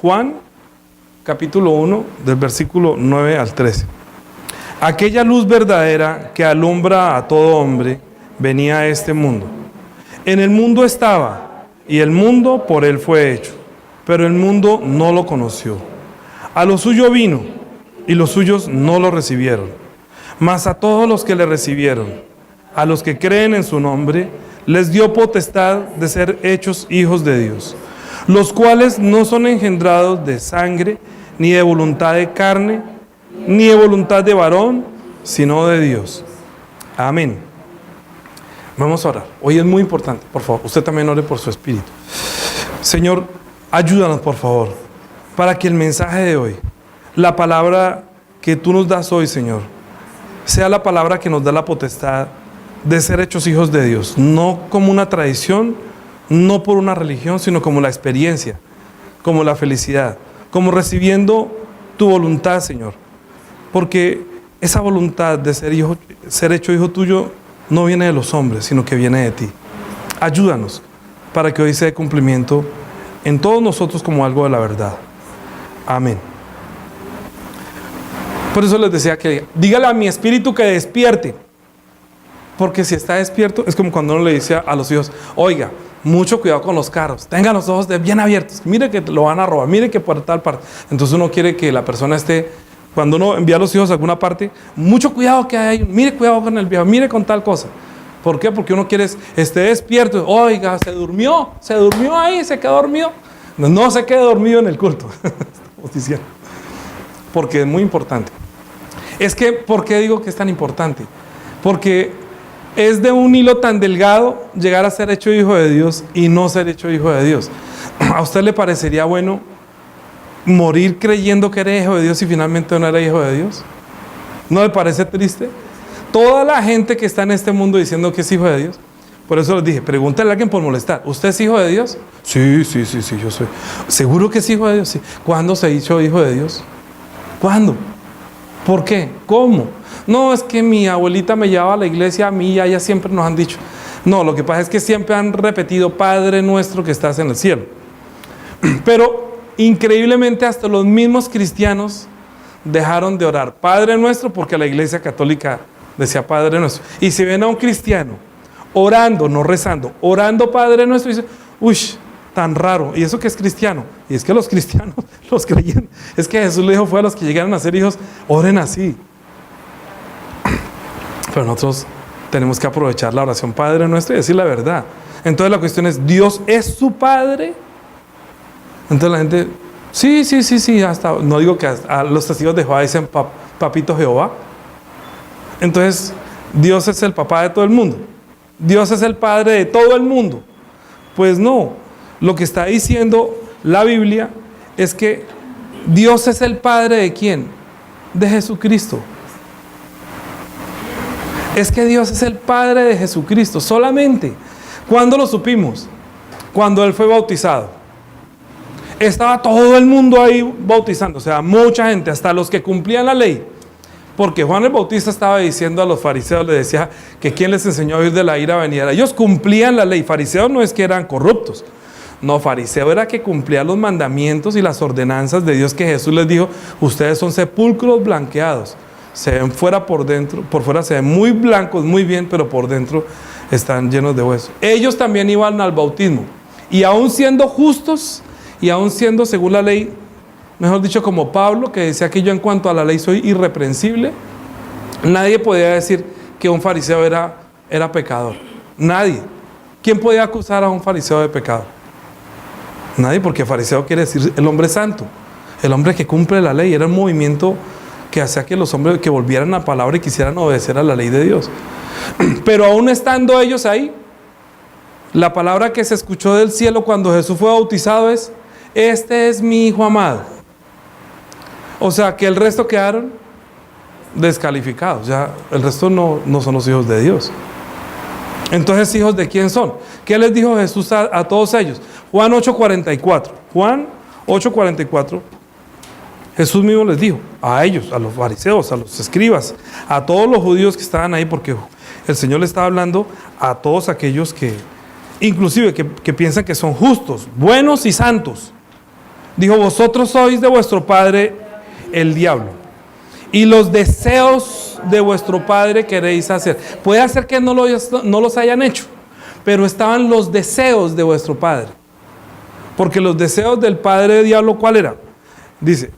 Juan, capítulo 1, del versículo 9 al 13. Aquella luz verdadera que alumbra a todo hombre venía a este mundo. En el mundo estaba, y el mundo por él fue hecho, pero el mundo no lo conoció. A lo suyo vino, y los suyos no lo recibieron. Mas a todos los que le recibieron, a los que creen en su nombre, les dio potestad de ser hechos hijos de Dios, los cuales no son engendrados de sangre, ni de voluntad de carne, ni de voluntad de varón, sino de Dios. Amén. Vamos a orar. Hoy es muy importante, por favor, usted también ore por su espíritu. Señor, ayúdanos, por favor, para que el mensaje de hoy, la palabra que tú nos das hoy, Señor, sea la palabra que nos da la potestad de ser hechos hijos de Dios, no como una tradición, no por una religión, sino como la experiencia, como la felicidad, como recibiendo tu voluntad, Señor. Porque esa voluntad de ser hecho hijo tuyo no viene de los hombres, sino que viene de ti. Ayúdanos para que hoy se dé cumplimiento en todos nosotros como algo de la verdad. Amén. Por eso les decía que dígale a mi espíritu que despierte. Porque si está despierto, es como cuando uno le dice a los hijos, oiga, mucho cuidado con los carros, tengan los ojos bien abiertos, mire que lo van a robar, mire que por tal parte. Entonces uno quiere que la persona esté, cuando uno envía a los hijos a alguna parte, mucho cuidado que hay, mire cuidado con el viejo, mire con tal cosa. ¿Por qué? Porque uno quiere esté despierto, oiga, se durmió ahí, se quedó dormido. No se quede dormido en el culto, estamos diciendo. Porque es muy importante. Es que, ¿por qué digo que es tan importante? Porque es de un hilo tan delgado llegar a ser hecho hijo de Dios y no ser hecho hijo de Dios. ¿A usted le parecería bueno morir creyendo que era hijo de Dios y finalmente no era hijo de Dios? ¿No le parece triste? Toda la gente que está en este mundo diciendo que es hijo de Dios. Por eso les dije, pregúntale a alguien por molestar. ¿Usted es hijo de Dios? Sí, yo soy. ¿Seguro que es hijo de Dios? Sí. ¿Cuándo se hizo hijo de Dios? ¿Cuándo? ¿Por qué? ¿Cómo? No, es que mi abuelita me llevaba a la iglesia, a mí y a ella siempre nos han dicho. No, lo que pasa es que siempre han repetido, Padre nuestro que estás en el cielo. Pero increíblemente hasta los mismos cristianos dejaron de orar Padre nuestro porque la iglesia católica decía Padre nuestro. Y si ven a un cristiano orando, no rezando, orando Padre nuestro, dice, uy, tan raro. ¿Y eso que es cristiano? Y es que los cristianos, los creyentes, es que Jesús le dijo fue a los que llegaron a ser hijos, oren así. Pero nosotros tenemos que aprovechar la oración Padre nuestro y decir la verdad. Entonces la cuestión es, ¿Dios es su Padre? Entonces la gente, sí, hasta, no digo que a los testigos de Jehová dicen papito Jehová. Entonces, Dios es el papá de todo el mundo. Dios es el Padre de todo el mundo. Pues no, lo que está diciendo la Biblia es que Dios es el Padre ¿de quién? De Jesucristo. Es que Dios es el Padre de Jesucristo, solamente. ¿Cuándo lo supimos? Cuando Él fue bautizado. Estaba todo el mundo ahí bautizando, o sea, mucha gente, hasta los que cumplían la ley. Porque Juan el Bautista estaba diciendo a los fariseos, les decía que quién les enseñó a huir de la ira venidera. Ellos cumplían la ley. Fariseos no es que eran corruptos. No, fariseo era que cumplía los mandamientos y las ordenanzas de Dios que Jesús les dijo, ustedes son sepulcros blanqueados. Se ven fuera por dentro, por fuera se ven muy blancos, muy bien, pero por dentro están llenos de huesos. Ellos también iban al bautismo. Y aún siendo justos, y aún siendo según la ley, mejor dicho como Pablo, que decía que yo en cuanto a la ley soy irreprensible, nadie podía decir que un fariseo era pecador. Nadie. ¿Quién podía acusar a un fariseo de pecado? Nadie, porque fariseo quiere decir el hombre santo, el hombre que cumple la ley. Era un movimiento que hacía que los hombres que volvieran a la palabra y quisieran obedecer a la ley de Dios. Pero aún estando ellos ahí, la palabra que se escuchó del cielo cuando Jesús fue bautizado es, este es mi hijo amado. O sea que el resto quedaron descalificados, ya el resto no son los hijos de Dios. Entonces, ¿hijos de quién son? ¿Qué les dijo Jesús a todos ellos? Juan 8:44. Juan 8:44. Jesús mismo les dijo a ellos, a los fariseos, a los escribas, a todos los judíos que estaban ahí, porque el Señor le estaba hablando a todos aquellos que, inclusive que piensan que son justos, buenos y santos. Dijo, vosotros sois de vuestro padre el diablo, y los deseos de vuestro padre queréis hacer. Puede ser que no los hayan hecho, pero estaban los deseos de vuestro padre. Porque los deseos del padre del diablo, ¿cuál era? Dice,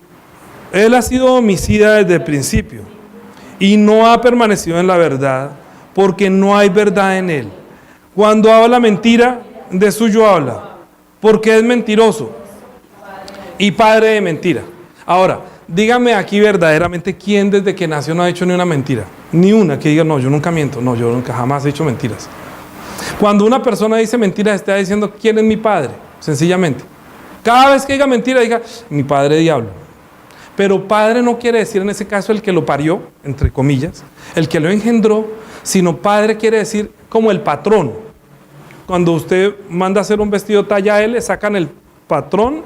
él ha sido homicida desde el principio y no ha permanecido en la verdad, porque no hay verdad en él. Cuando habla mentira, de suyo habla, porque es mentiroso y padre de mentira. Ahora, dígame aquí verdaderamente quién desde que nació no ha hecho ni una mentira. Ni una que diga, no, yo nunca miento. No, yo nunca jamás he hecho mentiras. Cuando una persona dice mentiras, está diciendo, ¿quién es mi padre? Sencillamente. Cada vez que diga mentira, diga, mi padre diablo. Pero padre no quiere decir en ese caso el que lo parió, entre comillas, el que lo engendró, sino padre quiere decir como el patrón. Cuando usted manda a hacer un vestido talla L, sacan el patrón,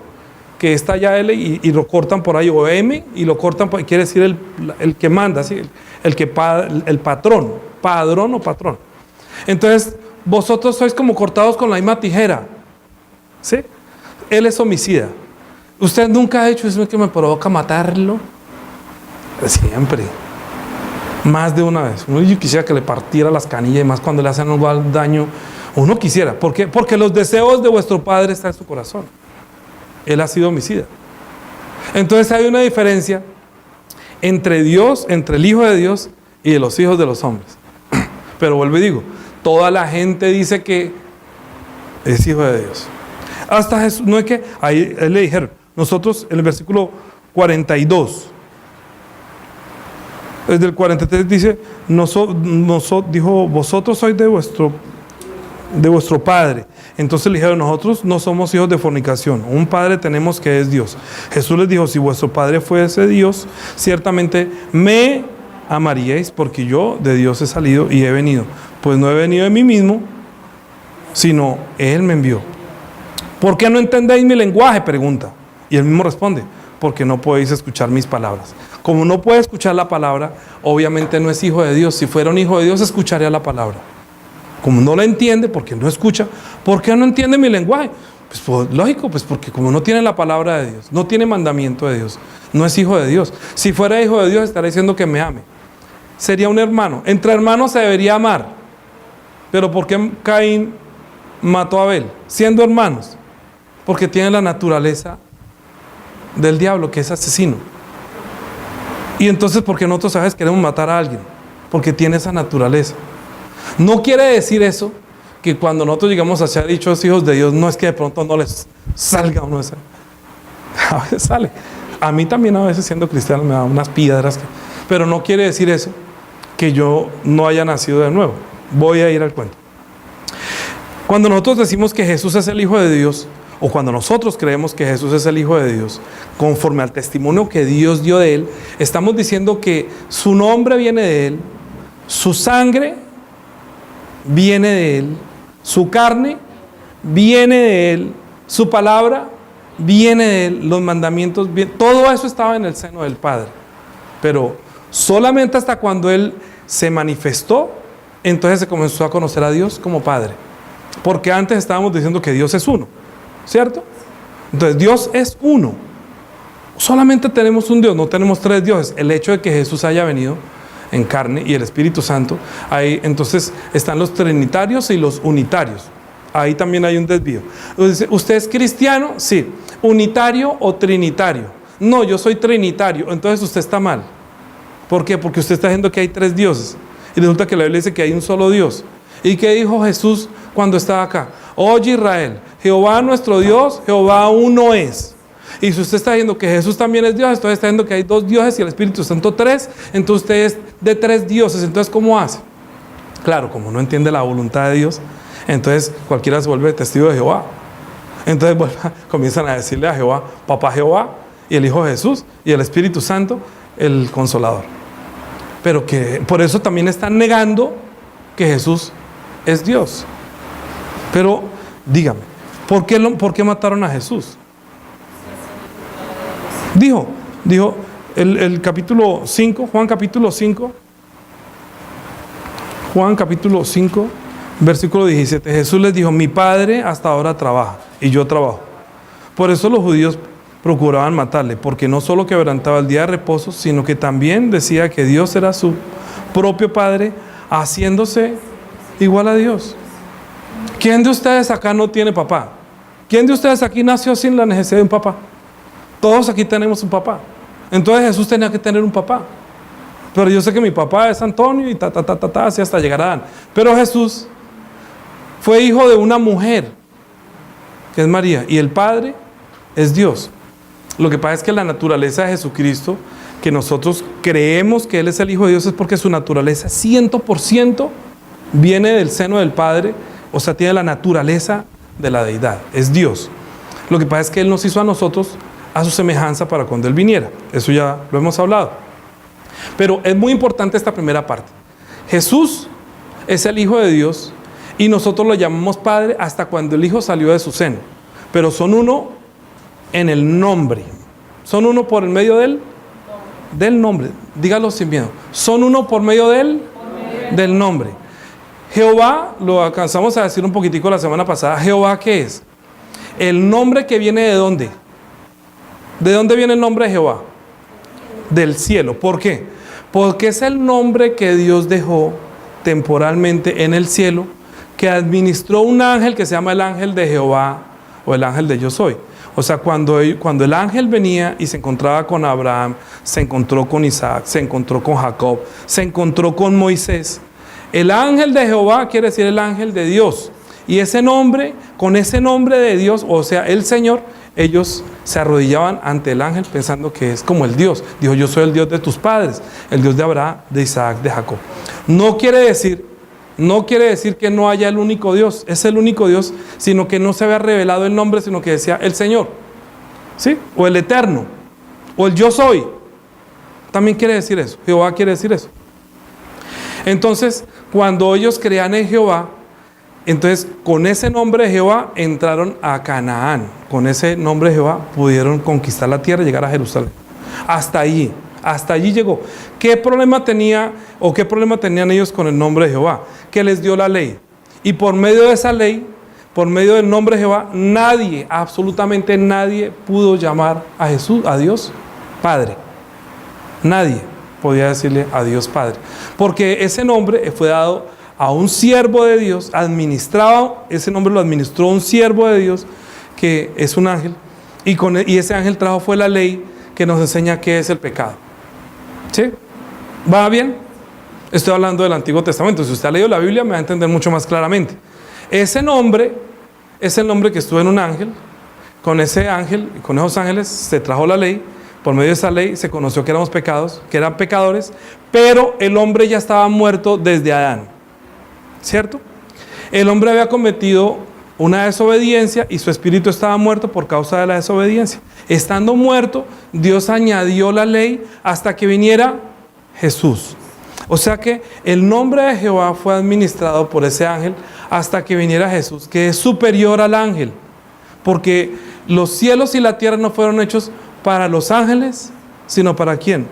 que es talla L, y lo cortan por ahí, o M, y lo cortan por ahí, quiere decir el que manda, ¿sí? el patrón, padrón o patrón. Entonces, vosotros sois como cortados con la misma tijera, ¿sí? Él es homicida. Usted nunca ha hecho eso que me provoca matarlo. Siempre. Más de una vez. Yo quisiera que le partiera las canillas, y más cuando le hacen un daño. Uno quisiera. ¿Por qué? Porque los deseos de vuestro padre están en su corazón. Él ha sido homicida. Entonces hay una diferencia entre Dios, entre el Hijo de Dios y de los hijos de los hombres. Pero vuelvo y digo, toda la gente dice que es hijo de Dios. Hasta Jesús, no es que, ahí le dijeron, nosotros en el versículo 42, desde el 43 dice, dijo, vosotros sois de vuestro padre. Entonces le dijeron, nosotros no somos hijos de fornicación, un padre tenemos que es Dios. Jesús les dijo, si vuestro padre fuese Dios, ciertamente me amaríais, porque yo de Dios he salido y he venido. Pues no he venido de mí mismo, sino Él me envió. ¿Por qué no entendéis mi lenguaje?, pregunta. Y él mismo responde, porque no podéis escuchar mis palabras. Como no puede escuchar la palabra, obviamente no es hijo de Dios. Si fuera un hijo de Dios, escucharía la palabra. Como no la entiende, porque no escucha, ¿por qué no entiende mi lenguaje? Pues lógico, pues porque como no tiene la palabra de Dios, no tiene mandamiento de Dios, no es hijo de Dios. Si fuera hijo de Dios, estaría diciendo que me ame. Sería un hermano. Entre hermanos se debería amar. Pero ¿por qué Caín mató a Abel? Siendo hermanos. Porque tiene la naturaleza del diablo, que es asesino. Y entonces, ¿por qué nosotros, sabes, queremos matar a alguien? Porque tiene esa naturaleza. No quiere decir eso que cuando nosotros llegamos a ser dichos hijos de Dios, no es que de pronto no les salga uno ese. A veces sale. A mí también a veces, siendo cristiano, me da unas piedras. Pero no quiere decir eso que yo no haya nacido de nuevo. Voy a ir al cuento. Cuando nosotros decimos que Jesús es el Hijo de Dios, o cuando nosotros creemos que Jesús es el Hijo de Dios, conforme al testimonio que Dios dio de Él, estamos diciendo que su nombre viene de Él, su sangre viene de Él, su carne viene de Él, su palabra viene de Él, los mandamientos, todo eso estaba en el seno del Padre. Pero solamente hasta cuando Él se manifestó, entonces se comenzó a conocer a Dios como Padre. Porque antes estábamos diciendo que Dios es uno, ¿cierto? Entonces Dios es uno. Solamente tenemos un Dios, no tenemos tres dioses. El hecho de que Jesús haya venido en carne y el Espíritu Santo, ahí entonces están los trinitarios y los unitarios. Ahí también hay un desvío. ¿Usted es cristiano? Sí. ¿Unitario o trinitario? No, yo soy trinitario. Entonces usted está mal. ¿Por qué? Porque usted está diciendo que hay tres dioses. Y resulta que la Biblia dice que hay un solo Dios. ¿Y qué dijo Jesús cuando estaba acá? Oye Israel, Jehová nuestro Dios, Jehová uno es. Y si usted está diciendo que Jesús también es Dios, entonces está diciendo que hay dos dioses y el Espíritu Santo tres, entonces usted es de tres dioses. Entonces, ¿cómo hace? Claro, como no entiende la voluntad de Dios, entonces cualquiera se vuelve testigo de Jehová. Entonces comienzan a decirle a Jehová, Papá Jehová, y el Hijo Jesús, y el Espíritu Santo, el Consolador. Pero que por eso también están negando que Jesús es Dios. Pero dígame, ¿por qué mataron a Jesús? Dijo el capítulo 5, Juan capítulo 5, versículo 17. Jesús les dijo, mi Padre hasta ahora trabaja y yo trabajo. Por eso los judíos procuraban matarle, porque no solo quebrantaba el día de reposo, sino que también decía que Dios era su propio Padre, haciéndose igual a Dios. ¿Quién de ustedes acá no tiene papá? ¿Quién de ustedes aquí nació sin la necesidad de un papá? Todos aquí tenemos un papá. Entonces Jesús tenía que tener un papá. Pero yo sé que mi papá es Antonio y así hasta llegar a Adán. Pero Jesús fue hijo de una mujer, que es María, y el Padre es Dios. Lo que pasa es que la naturaleza de Jesucristo, que nosotros creemos que Él es el Hijo de Dios, es porque su naturaleza 100% viene del seno del Padre, o sea, tiene la naturaleza de la deidad, es Dios. Lo que pasa es que Él nos hizo a nosotros a su semejanza para cuando Él viniera. Eso ya lo hemos hablado. Pero es muy importante esta primera parte. Jesús es el Hijo de Dios y nosotros lo llamamos Padre hasta cuando el Hijo salió de su seno. Pero son uno en el nombre. Son uno por el medio del nombre. Dígalo sin miedo. Son uno por medio del nombre. Jehová, lo alcanzamos a decir un poquitico la semana pasada. Jehová, ¿qué es? El nombre que viene ¿de dónde? ¿De dónde viene el nombre de Jehová? Del cielo. ¿Por qué? Porque es el nombre que Dios dejó temporalmente en el cielo, que administró un ángel que se llama el ángel de Jehová o el ángel de Yo Soy. O sea, cuando el ángel venía y se encontraba con Abraham, se encontró con Isaac, se encontró con Jacob, se encontró con Moisés. El ángel de Jehová quiere decir el ángel de Dios. Y ese nombre, con ese nombre de Dios, o sea, el Señor, ellos se arrodillaban ante el ángel pensando que es como el Dios. Dijo, yo soy el Dios de tus padres, el Dios de Abraham, de Isaac, de Jacob. No quiere decir que no haya el único Dios, es el único Dios, sino que no se había revelado el nombre, sino que decía el Señor, ¿sí? O el Eterno, o el Yo Soy. También quiere decir eso, Jehová quiere decir eso. Entonces, cuando ellos creían en Jehová, entonces con ese nombre de Jehová entraron a Canaán. Con ese nombre de Jehová pudieron conquistar la tierra y llegar a Jerusalén. Hasta allí llegó. ¿Qué problema tenían ellos con el nombre de Jehová? Que les dio la ley. Y por medio de esa ley, por medio del nombre de Jehová, nadie, absolutamente nadie pudo llamar a Jesús, a Dios, Padre. Nadie podía decirle a Dios Padre. Porque ese nombre fue dado a un siervo de Dios, ese nombre lo administró un siervo de Dios, que es un ángel, y ese ángel trajo fue la ley que nos enseña qué es el pecado. ¿Sí? ¿Va bien? Estoy hablando del Antiguo Testamento. Si usted ha leído la Biblia me va a entender mucho más claramente. Ese nombre es el nombre que estuvo en un ángel. Con ese ángel, con esos ángeles se trajo la ley. Por medio de esa ley se conoció que éramos que eran pecadores, pero el hombre ya estaba muerto desde Adán. ¿Cierto? El hombre había cometido una desobediencia y su espíritu estaba muerto por causa de la desobediencia. Estando muerto, Dios añadió la ley hasta que viniera Jesús. O sea que el nombre de Jehová fue administrado por ese ángel hasta que viniera Jesús, que es superior al ángel. Porque los cielos y la tierra no fueron hechos para los ángeles, sino ¿para quién?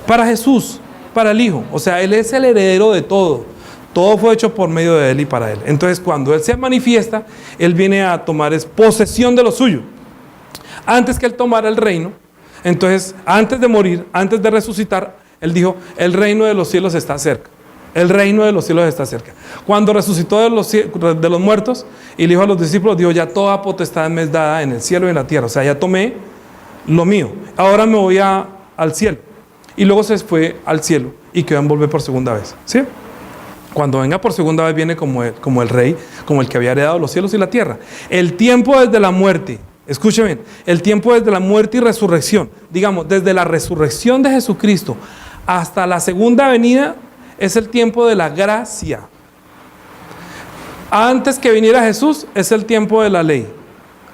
Para Jesús, para el Hijo. O sea, Él es el heredero de todo. Todo fue hecho por medio de Él y para Él. Entonces, cuando Él se manifiesta, Él viene a tomar posesión de lo suyo. Antes que Él tomara el reino, entonces, antes de morir, antes de resucitar, Él dijo, el reino de los cielos está cerca. El reino de los cielos está cerca. Cuando resucitó de los muertos y le dijo a los discípulos, dijo, ya toda potestad me es dada en el cielo y en la tierra. O sea, ya tomé lo mío. Ahora me voy al cielo. Y luego se fue al cielo y quedó en volver por segunda vez. ¿Sí? Cuando venga por segunda vez viene como el rey, como el que había heredado los cielos y la tierra. El tiempo desde la muerte, escuchen bien, el tiempo desde la muerte y resurrección, digamos, desde la resurrección de Jesucristo hasta la segunda venida, es el tiempo de la gracia. Antes que viniera Jesús, es el tiempo de la ley,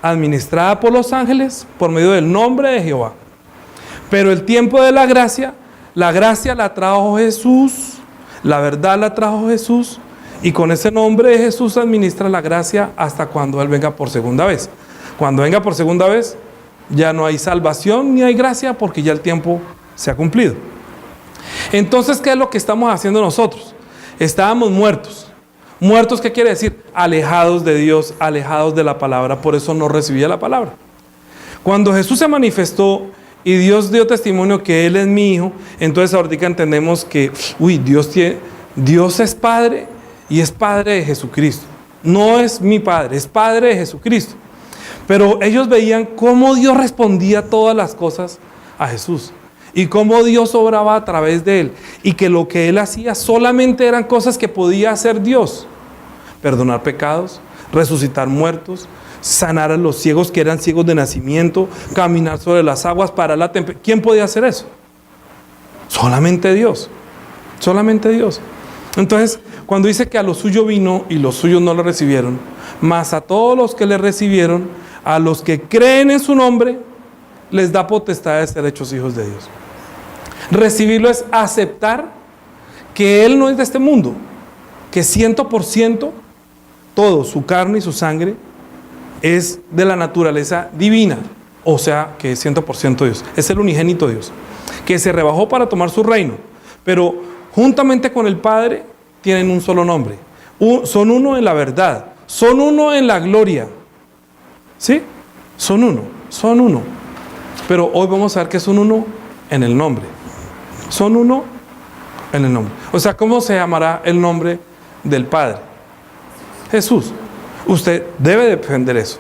administrada por los ángeles por medio del nombre de Jehová. Pero el tiempo de la gracia la trajo Jesús. La verdad la trajo Jesús y con ese nombre de Jesús administra la gracia hasta cuando Él venga por segunda vez. Cuando venga por segunda vez ya no hay salvación ni hay gracia porque ya el tiempo se ha cumplido. Entonces, ¿qué es lo que estamos haciendo nosotros? Estábamos muertos. ¿Muertos qué quiere decir? Alejados de Dios, alejados de la palabra, por eso no recibía la palabra. Cuando Jesús se manifestó y Dios dio testimonio que Él es mi hijo, entonces ahorita entendemos que, Dios es Padre y es Padre de Jesucristo. No es mi Padre, es Padre de Jesucristo. Pero ellos veían cómo Dios respondía a todas las cosas a Jesús. Y cómo Dios obraba a través de Él. Y que lo que Él hacía solamente eran cosas que podía hacer Dios. Perdonar pecados, resucitar muertos, sanar a los ciegos que eran ciegos de nacimiento, caminar sobre las aguas, parar la tempestad. ¿Quién podía hacer eso? Solamente Dios. Solamente Dios. Entonces, cuando dice que a lo suyo vino y los suyos no lo recibieron, mas a todos los que le recibieron, a los que creen en su nombre, les da potestad de ser hechos hijos de Dios. Recibirlo es aceptar que Él no es de este mundo, que 100% todo, su carne y su sangre, es de la naturaleza divina, o sea, que es 100% Dios. Es el unigénito Dios, que se rebajó para tomar su reino, pero juntamente con el Padre tienen un solo nombre. Son uno en la verdad, son uno en la gloria. ¿Sí? Son uno. Pero hoy vamos a ver que son uno en el nombre. Son uno en el nombre. O sea, ¿cómo se llamará el nombre del Padre? Jesús. Usted debe defender eso.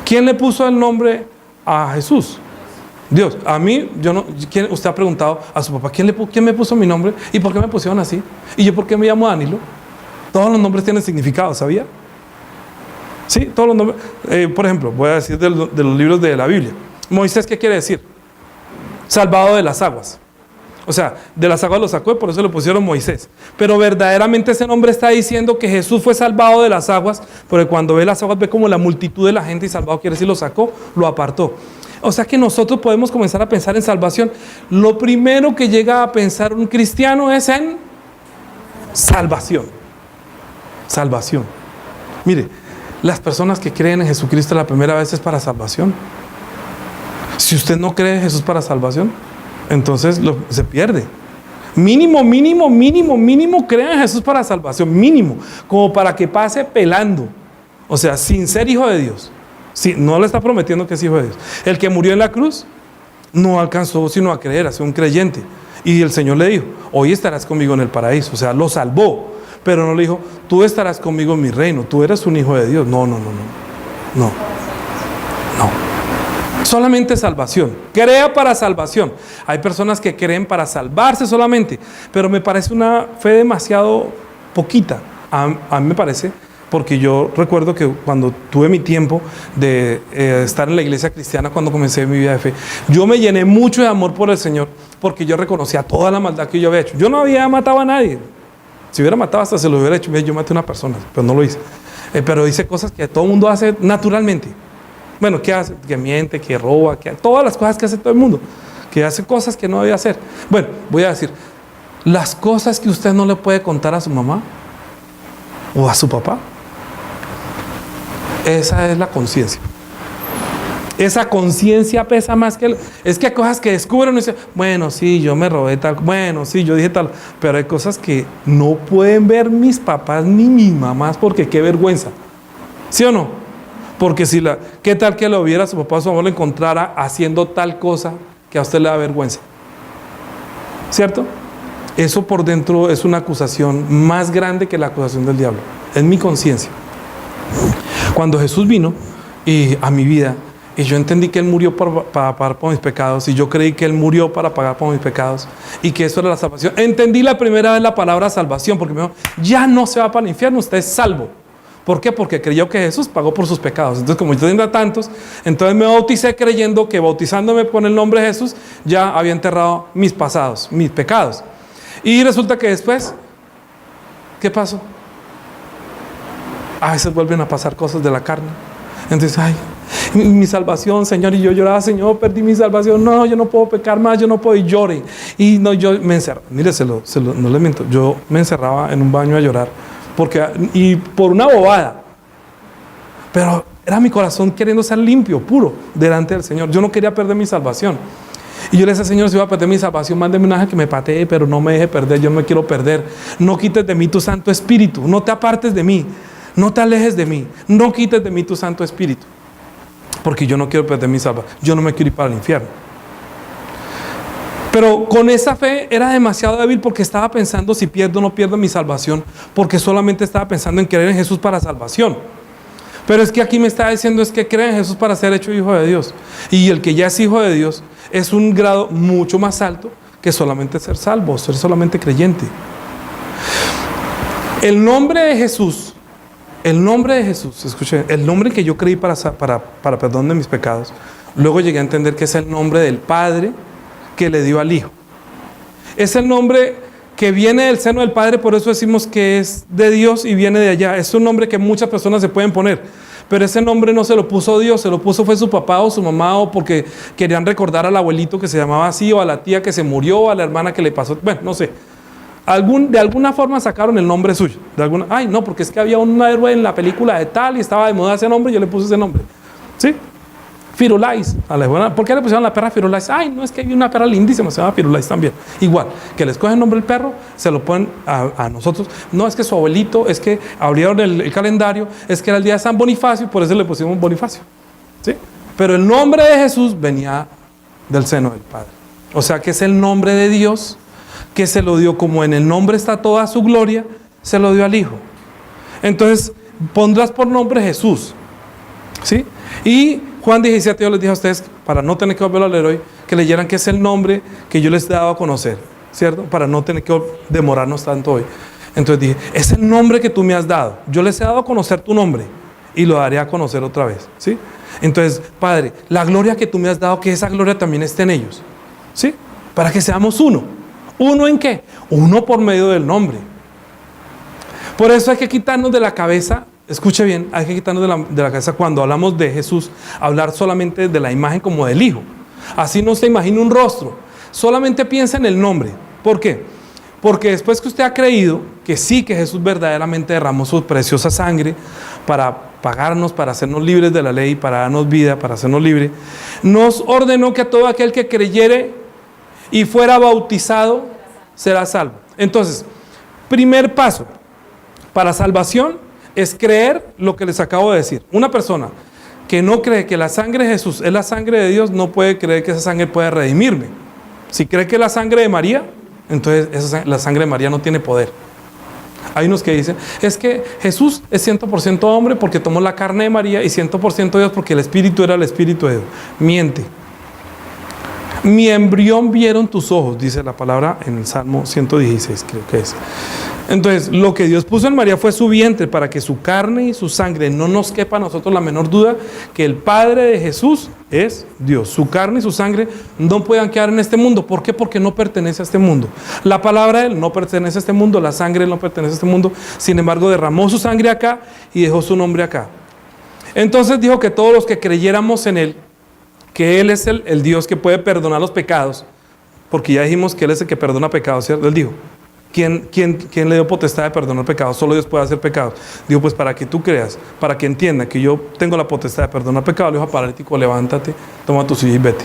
¿Quién le puso el nombre a Jesús? Dios. A mí, usted ha preguntado a su papá, ¿quién me puso mi nombre? ¿Y por qué me pusieron así? ¿Y yo por qué me llamo Danilo? Todos los nombres tienen significado, ¿sabía? Sí, todos los nombres. Por ejemplo, voy a decir de los libros de la Biblia. Moisés, ¿qué quiere decir? Salvado de las aguas. O sea, de las aguas lo sacó y por eso le pusieron Moisés. Pero verdaderamente ese nombre está diciendo que Jesús fue salvado de las aguas, porque cuando ve las aguas ve como la multitud de la gente y salvado quiere decir lo sacó, lo apartó. O sea que nosotros podemos comenzar a pensar en salvación. Lo primero que llega a pensar un cristiano es en salvación. Salvación. Mire, las personas que creen en Jesucristo la primera vez es para salvación. Si usted no cree en Jesús para salvación, entonces se pierde. Mínimo crea en Jesús para salvación. Mínimo, como para que pase pelando. O sea, sin ser hijo de Dios. Sí, no le está prometiendo que es hijo de Dios. El que murió en la cruz no alcanzó sino a creer, a ser un creyente. Y el Señor le dijo, hoy estarás conmigo en el paraíso. O sea, lo salvó. Pero no le dijo, tú estarás conmigo en mi reino. Tú eres un hijo de Dios. No. Solamente salvación. Crea para salvación. Hay personas que creen para salvarse solamente. Pero me parece una fe demasiado poquita. A mí me parece. Porque yo recuerdo que cuando tuve mi tiempo de estar en la iglesia cristiana, cuando comencé mi vida de fe, yo me llené mucho de amor por el Señor, porque yo reconocía toda la maldad que yo había hecho. Yo no había matado a nadie. Si hubiera matado hasta se lo hubiera hecho. Yo maté a una persona, pero no lo hice. Pero hice cosas que todo el mundo hace naturalmente. Bueno, ¿qué hace? Que miente, que roba, que todas las cosas que hace todo el mundo. Que hace cosas que no debe hacer. Bueno, voy a decir, las cosas que usted no le puede contar a su mamá o a su papá. Esa es la conciencia. Esa conciencia pesa más que... Es que hay cosas que descubren y dicen, bueno, sí, yo me robé tal, bueno, sí, yo dije tal, pero hay cosas que no pueden ver mis papás ni mis mamás porque qué vergüenza. ¿Sí o no? Porque ¿qué tal que lo viera su papá o su mamá lo encontrara haciendo tal cosa que a usted le da vergüenza? ¿Cierto? Eso por dentro es una acusación más grande que la acusación del diablo. Es mi conciencia. Cuando Jesús vino a mi vida y yo entendí que Él murió para pagar por mis pecados y yo creí que Él murió para pagar por mis pecados y que eso era la salvación, entendí la primera vez la palabra salvación porque me dijo, ya no se va para el infierno, usted es salvo. ¿Por qué? Porque creyó que Jesús pagó por sus pecados. Entonces, como yo tenía tantos, entonces me bauticé creyendo que bautizándome con el nombre de Jesús ya había enterrado mis pasados, mis pecados. Y resulta que después, ¿qué pasó? A veces vuelven a pasar cosas de la carne. Entonces, ay, mi salvación, Señor, y yo lloraba, Señor, perdí mi salvación, no, yo no puedo pecar más, yo no puedo, y llore. Y no, yo me encerraba, mire, no les miento, yo me encerraba en un baño a llorar, y por una bobada, pero era mi corazón queriendo ser limpio, puro, delante del Señor. Yo no quería perder mi salvación. Y yo le decía, Señor, si voy a perder mi salvación, mándeme un ángel que me patee, pero no me deje perder, yo no me quiero perder. No quites de mí tu Santo Espíritu, no te apartes de mí. No te alejes de mí, no quites de mí tu Santo Espíritu. porque yo no quiero perder mi salvación, yo no me quiero ir para el infierno. Pero con esa fe era demasiado débil porque estaba pensando si pierdo o no pierdo mi salvación, porque solamente estaba pensando en creer en Jesús para salvación. Pero es que aquí me está diciendo es que cree en Jesús para ser hecho hijo de Dios. Y el que ya es hijo de Dios es un grado mucho más alto que solamente ser salvo, ser solamente creyente. El nombre de Jesús, escuchen, el nombre que yo creí para perdón de mis pecados, luego llegué a entender que es el nombre del Padre que le dio al Hijo. Es el nombre que viene del seno del Padre, por eso decimos que es de Dios y viene de allá. Es un nombre que muchas personas se pueden poner, pero ese nombre no se lo puso Dios, se lo puso fue su papá o su mamá, o porque querían recordar al abuelito que se llamaba así, o a la tía que se murió, o a la hermana que le pasó, bueno, no sé. De alguna forma sacaron el nombre suyo. Ay, no, porque es que había un héroe en la película de tal y estaba de moda ese nombre y yo le puse ese nombre. ¿Sí? Firulais. ¿Por qué le pusieron la perra Firulais? Ay, no, es que hay una perra lindísima, se llama Firulais también. Igual, que les cogen el nombre del perro, se lo ponen a nosotros. No, es que su abuelito, es que abrieron el calendario, es que era el día de San Bonifacio, por eso le pusimos Bonifacio. ¿Sí? Pero el nombre de Jesús venía del seno del Padre. O sea que es el nombre de Dios que se lo dio, como en el nombre está toda su gloria, se lo dio al Hijo. Entonces, pondrás por nombre Jesús. ¿Sí? Y Juan 17, yo les dije a ustedes, para no tener que volverlo a leer hoy, que leyeran que es el nombre que yo les he dado a conocer, ¿cierto? Para no tener que demorarnos tanto hoy. Entonces dije, es el nombre que tú me has dado. Yo les he dado a conocer tu nombre y lo daré a conocer otra vez, ¿sí? Entonces, Padre, la gloria que tú me has dado, que esa gloria también esté en ellos, ¿sí? Para que seamos uno. ¿Uno en qué? Uno por medio del nombre. Por eso hay que quitarnos de la cabeza, escuche bien, hay que quitarnos de la cabeza cuando hablamos de Jesús, hablar solamente de la imagen como del Hijo. Así no se imagina un rostro, solamente piensa en el nombre. ¿Por qué? Porque después que usted ha creído que sí, que Jesús verdaderamente derramó su preciosa sangre para pagarnos, para hacernos libres de la ley, para darnos vida, para hacernos libres, nos ordenó que todo aquel que creyere y fuera bautizado será salvo. Entonces, primer paso para salvación es creer lo que les acabo de decir. Una persona que no cree que la sangre de Jesús es la sangre de Dios, no puede creer que esa sangre puede redimirme. Si cree que es la sangre de María, entonces la sangre de María no tiene poder. Hay unos que dicen, es que Jesús es 100% hombre porque tomó la carne de María y 100% Dios porque el Espíritu era el Espíritu de Dios. Miente. Mi embrión vieron tus ojos, dice la palabra en el Salmo 116, creo que es. Entonces, lo que Dios puso en María fue su vientre para que su carne y su sangre no nos quepa a nosotros la menor duda que el Padre de Jesús es Dios. Su carne y su sangre no puedan quedar en este mundo. ¿Por qué? Porque no pertenece a este mundo. La palabra de Él no pertenece a este mundo, la sangre de Él no pertenece a este mundo. Sin embargo, derramó su sangre acá y dejó su nombre acá. Entonces dijo que todos los que creyéramos en Él, que Él es el Dios que puede perdonar los pecados, porque ya dijimos que Él es el que perdona pecados, ¿cierto? Él dijo, ¿quién le dio potestad de perdonar pecados? Solo Dios puede hacer pecados. Dijo, pues para que tú creas, para que entienda que yo tengo la potestad de perdonar pecados, le dijo al paralítico, levántate, toma tu silla y vete.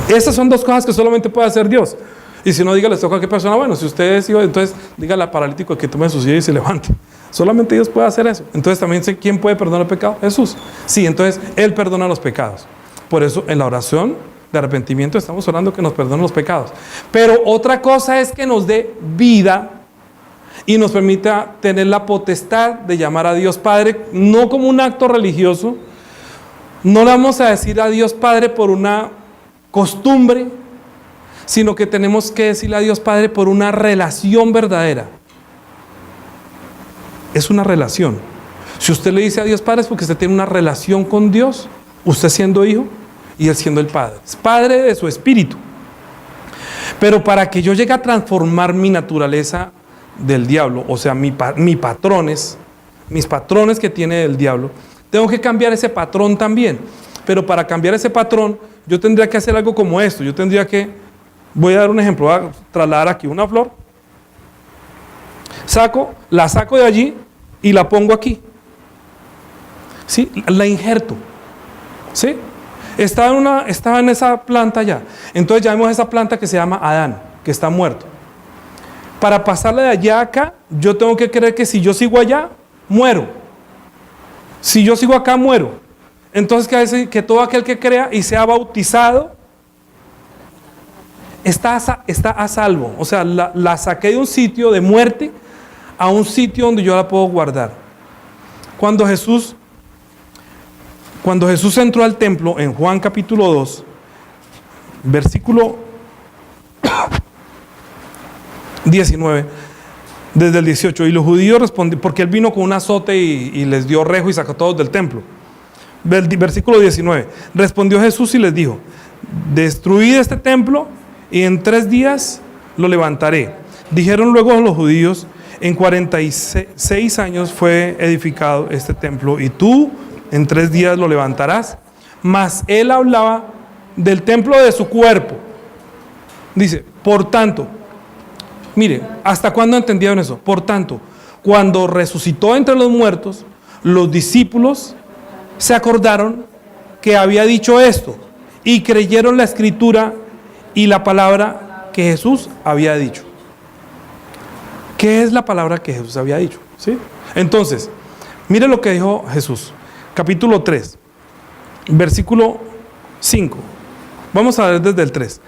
Esas son dos cosas que solamente puede hacer Dios. Y si no, dígale a cualquier persona, bueno, si usted es hijo, entonces dígale al paralítico que tome su silla y se levante. Solamente Dios puede hacer eso. Entonces también sé quién puede perdonar el pecado, Jesús. Sí, entonces Él perdona los pecados. Por eso en la oración de arrepentimiento estamos orando que nos perdone los pecados. Pero otra cosa es que nos dé vida y nos permita tener la potestad de llamar a Dios Padre, no como un acto religioso. No le vamos a decir a Dios Padre por una costumbre, sino que tenemos que decirle a Dios Padre por una relación verdadera. Es una relación. Si usted le dice a Dios Padre es porque usted tiene una relación con Dios, usted siendo hijo y Él siendo el Padre. Es Padre de su espíritu. Pero para que yo llegue a transformar mi naturaleza del diablo, o sea, mis patrones que tiene el diablo, tengo que cambiar ese patrón también. Pero para cambiar ese patrón, yo tendría que hacer algo como esto. Yo tendría que, voy a dar un ejemplo, voy a trasladar aquí una flor, la saco de allí y la pongo aquí. ¿Sí? La injerto. ¿Sí? Estaba en esa planta allá. Entonces ya vemos esa planta que se llama Adán, que está muerto. Para pasarla de allá a acá, yo tengo que creer que si yo sigo allá, muero. Si yo sigo acá, muero. Entonces, ¿qué dice? Que todo aquel que crea y sea bautizado está a salvo. O sea, la saqué de un sitio de muerte a un sitio donde yo la puedo guardar. Cuando Jesús entró al templo, en Juan capítulo 2, versículo 19, desde el 18, y los judíos respondieron, porque él vino con un azote y les dio rejo y sacó a todos del templo. Versículo 19, respondió Jesús y les dijo: destruid este templo y en 3 días lo levantaré. Dijeron luego los judíos: en 46 años fue edificado este templo y tú en 3 días lo levantarás. Mas él hablaba del templo de su cuerpo. Dice, por tanto, mire, ¿hasta cuándo entendieron eso? Por tanto, cuando resucitó entre los muertos, los discípulos se acordaron que había dicho esto y creyeron la escritura y la palabra que Jesús había dicho. ¿Qué es la palabra que Jesús había dicho? ¿Sí? Entonces, mire lo que dijo Jesús. Capítulo 3, versículo 5. Vamos a ver desde el 3.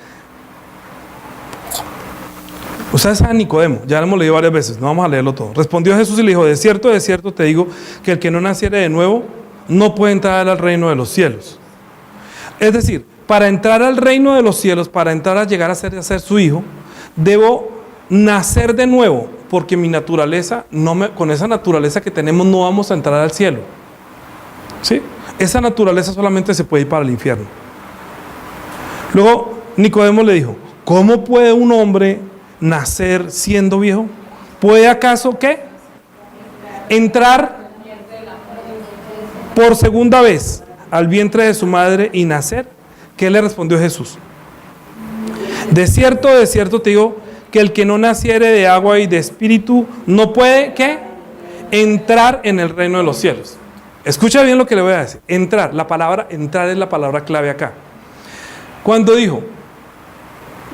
Ustedes saben Nicodemo, ya lo hemos leído varias veces, no vamos a leerlo todo. Respondió Jesús y le dijo: de cierto te digo que el que no naciere de nuevo no puede entrar al reino de los cielos. Es decir, para entrar al reino de los cielos, para entrar a llegar a ser su hijo, debo nacer de nuevo, porque mi naturaleza, con esa naturaleza que tenemos no vamos a entrar al cielo. ¿Sí? Esa naturaleza solamente se puede ir para el infierno. Luego Nicodemo le dijo: ¿cómo puede un hombre nacer siendo viejo? ¿Puede acaso qué? Entrar por segunda vez al vientre de su madre y nacer. ¿Qué le respondió Jesús? De cierto te digo que el que no naciere de agua y de espíritu no puede, ¿qué? Entrar en el reino de los cielos. Escucha bien lo que le voy a decir. Entrar, la palabra entrar es la palabra clave acá. Cuando dijo: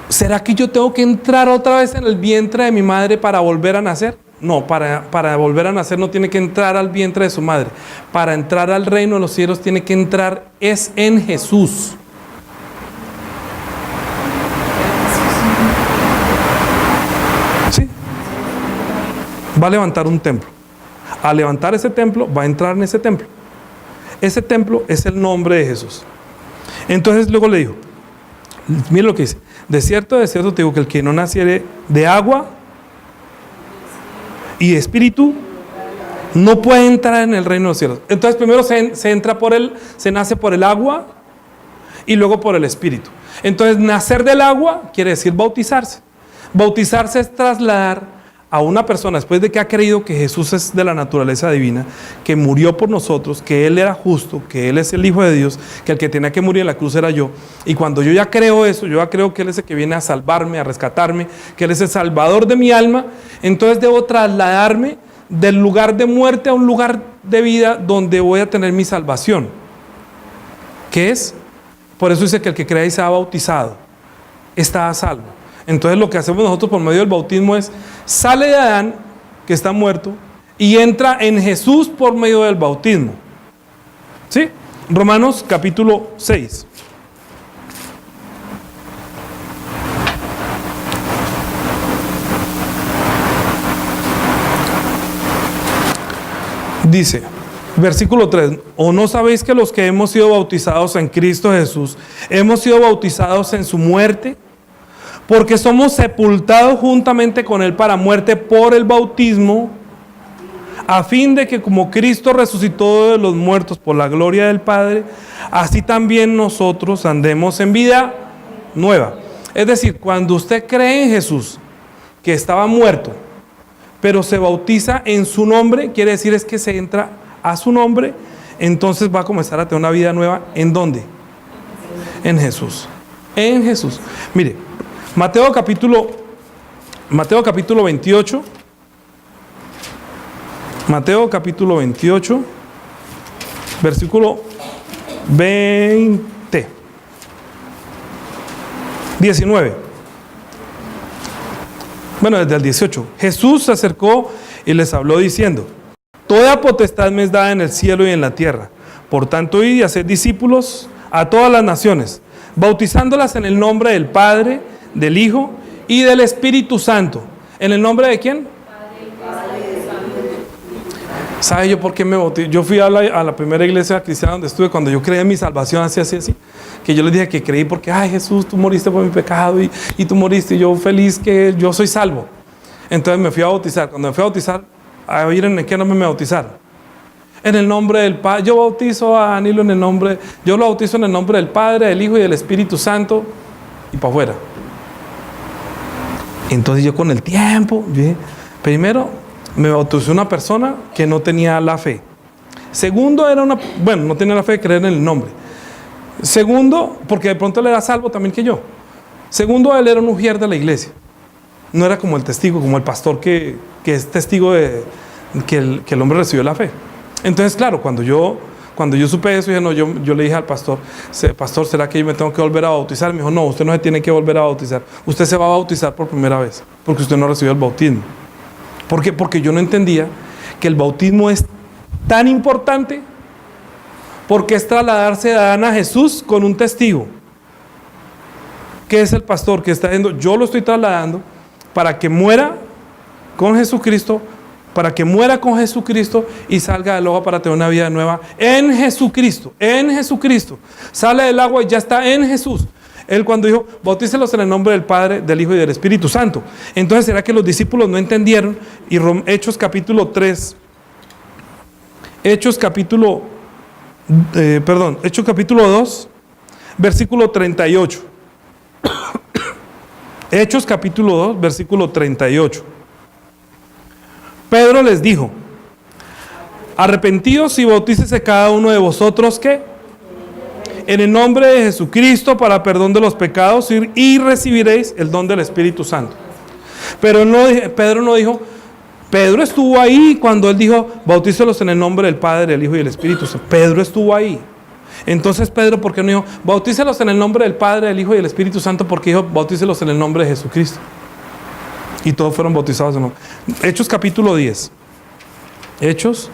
¿será que yo tengo que entrar otra vez en el vientre de mi madre para volver a nacer? No, para volver a nacer no tiene que entrar al vientre de su madre. Para entrar al reino de los cielos tiene que entrar es en Jesús. ¿Sí? Va a levantar un templo. Al levantar ese templo, va a entrar en ese templo. Ese templo es el nombre de Jesús. Entonces luego le dijo, mira lo que dice: de cierto te digo que el que no naciere de agua y de espíritu no puede entrar en el reino de los cielos. Entonces primero se nace por el agua y luego por el espíritu. Entonces nacer del agua quiere decir bautizarse. Bautizarse es trasladar a una persona, después de que ha creído que Jesús es de la naturaleza divina, que murió por nosotros, que Él era justo, que Él es el Hijo de Dios, que el que tenía que morir en la cruz era yo. Y cuando yo ya creo eso, yo ya creo que Él es el que viene a salvarme, a rescatarme, que Él es el salvador de mi alma, entonces debo trasladarme del lugar de muerte a un lugar de vida donde voy a tener mi salvación. ¿Qué es? Por eso dice que el que crea y sea bautizado está a salvo. Entonces lo que hacemos nosotros por medio del bautismo es: sale de Adán, que está muerto, y entra en Jesús por medio del bautismo. ¿Sí? Romanos capítulo 6. Dice, versículo 3: ¿o no sabéis que los que hemos sido bautizados en Cristo Jesús, hemos sido bautizados en su muerte? Porque somos sepultados juntamente con Él para muerte por el bautismo, a fin de que como Cristo resucitó de los muertos por la gloria del Padre, así también nosotros andemos en vida nueva. Es decir, cuando usted cree en Jesús, que estaba muerto, pero se bautiza en su nombre, quiere decir es que se entra a su nombre, entonces va a comenzar a tener una vida nueva. ¿En dónde? En Jesús. En Jesús. Mire, Mateo capítulo 28. Mateo capítulo 28, versículo 19. Bueno, desde el 18. Jesús se acercó y les habló diciendo: toda potestad me es dada en el cielo y en la tierra. Por tanto, id y haced discípulos a todas las naciones, bautizándolas en el nombre del Padre, del Hijo y del Espíritu Santo. ¿En el nombre de quién? ¿Sabe yo por qué me bauticé? Yo fui a la primera iglesia cristiana donde estuve cuando yo creí en mi salvación, así. Que yo les dije que creí porque, ay Jesús, tú moriste por mi pecado y tú moriste y yo feliz que yo soy salvo. Entonces me fui a bautizar. Cuando me fui a bautizar, a ver en qué nombre me bautizaron. En el nombre del Padre. Yo bautizo a Danilo en el nombre, yo lo bautizo en el nombre del Padre, del Hijo y del Espíritu Santo y para afuera. Entonces yo con el tiempo, yo dije, primero me bautizó una persona que no tenía la fe. Segundo, no tenía la fe de creer en el nombre. Segundo, porque de pronto él era salvo también que yo. Segundo, él era un ujier de la iglesia. No era como el testigo, como el pastor que es testigo de que el hombre recibió la fe. Entonces, claro, cuando yo supe eso, dije, no, yo le dije al pastor, pastor, ¿será que yo me tengo que volver a bautizar? Me dijo, no, usted no se tiene que volver a bautizar. Usted se va a bautizar por primera vez, porque usted no recibió el bautismo. ¿Por qué? Porque yo no entendía que el bautismo es tan importante, porque es trasladarse de Adán a Jesús con un testigo. ¿Qué es el pastor que está diciendo? Yo lo estoy trasladando para que muera con Jesucristo, y salga del agua para tener una vida nueva en Jesucristo. Sale del agua y ya está en Jesús. Él cuando dijo, bautícelos en el nombre del Padre, del Hijo y del Espíritu Santo. Entonces, ¿será que los discípulos no entendieron? Y Hechos capítulo 2, versículo 38. Hechos capítulo 2, versículo 38. Pedro les dijo, arrepentidos y bautícese cada uno de vosotros, ¿qué? En el nombre de Jesucristo para perdón de los pecados y recibiréis el don del Espíritu Santo. Pero Pedro no dijo, Pedro estuvo ahí cuando él dijo, bautícelos en el nombre del Padre, del Hijo y del Espíritu Santo. Pedro estuvo ahí. Entonces Pedro, ¿por qué no dijo, bautícelos en el nombre del Padre, del Hijo y del Espíritu Santo? Porque dijo, bautícelos en el nombre de Jesucristo. Y todos fueron bautizados en nombre. Hechos capítulo 10. Hechos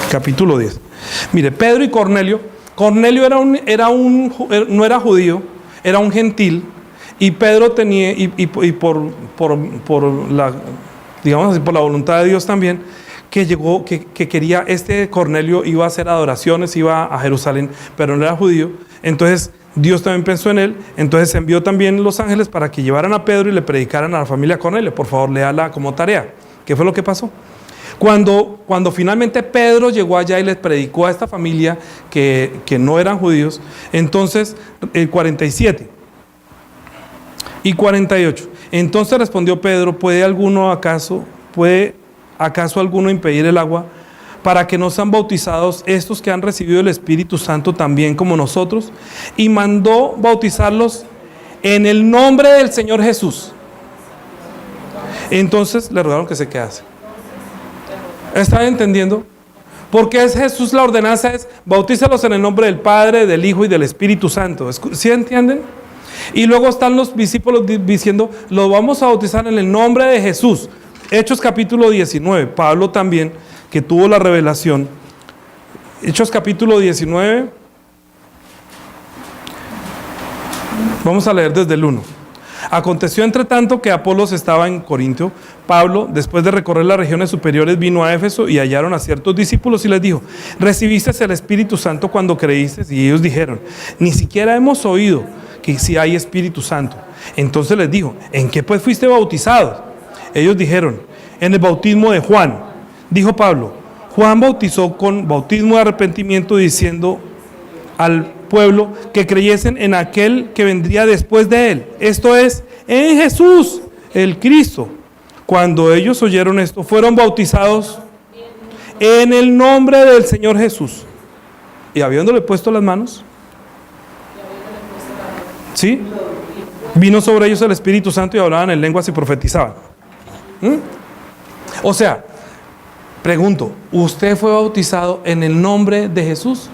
capítulo 10. Mire, Pedro y Cornelio. Cornelio no era judío, era un gentil. Y Pedro tenía, por la, digamos así, por la voluntad de Dios también, que quería, Cornelio iba a hacer adoraciones, iba a Jerusalén, pero no era judío. Entonces Dios también pensó en él. Entonces envió también los ángeles para que llevaran a Pedro y le predicaran a la familia Cornelio. Por favor, léala como tarea. ¿Qué fue lo que pasó? Cuando finalmente Pedro llegó allá y les predicó a esta familia que no eran judíos, entonces el 47 y 48. Entonces respondió Pedro, ¿puede acaso alguno impedir el agua para que no sean bautizados estos que han recibido el Espíritu Santo también como nosotros? Y mandó bautizarlos en el nombre del Señor Jesús. Entonces le rogaron que se quedase. ¿Están entendiendo? Porque es Jesús, la ordenanza es bautízalos en el nombre del Padre, del Hijo y del Espíritu Santo. ¿Sí entienden? Y luego están los discípulos diciendo, los vamos a bautizar en el nombre de Jesús. Hechos capítulo 19, Pablo también, que tuvo la revelación. Hechos capítulo 19, vamos a leer desde el 1. Aconteció entre tanto que Apolos estaba en Corintio. Pablo, después de recorrer las regiones superiores, vino a Éfeso y hallaron a ciertos discípulos y les dijo, ¿recibisteis el Espíritu Santo cuando creísteis? Y ellos dijeron, ni siquiera hemos oído que si hay Espíritu Santo. Entonces les dijo, ¿en qué pues fuiste bautizados? Ellos dijeron, en el bautismo de Juan. Dijo Pablo, Juan bautizó con bautismo de arrepentimiento diciendo al pueblo que creyesen en aquel que vendría después de él, esto es, en Jesús, el Cristo. Cuando ellos oyeron esto, fueron bautizados en el nombre del Señor Jesús. Y habiéndole puesto las manos, ¿sí? Vino sobre ellos el Espíritu Santo y hablaban en lenguas y profetizaban. O sea, pregunto, ¿usted fue bautizado en el nombre de Jesús?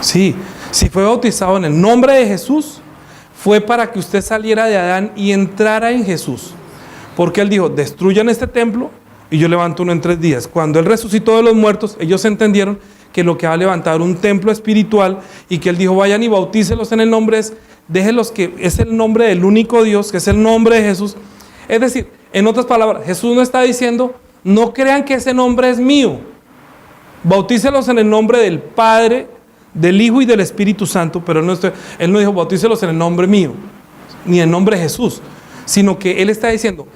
Sí, si fue bautizado en el nombre de Jesús, fue para que usted saliera de Adán y entrara en Jesús. Porque él dijo, destruyan este templo y yo levanto uno en 3 días. Cuando Él resucitó de los muertos, ellos entendieron que lo que va a levantar un templo espiritual y que Él dijo, vayan y bautícelos en el nombre, déjenlos que es el nombre del único Dios, que es el nombre de Jesús. Es decir, en otras palabras, Jesús no está diciendo, no crean que ese nombre es mío. Bautícelos en el nombre del Padre, del Hijo y del Espíritu Santo, pero Él no dijo, bautícelos en el nombre mío, ni en el nombre de Jesús, sino que Él está diciendo,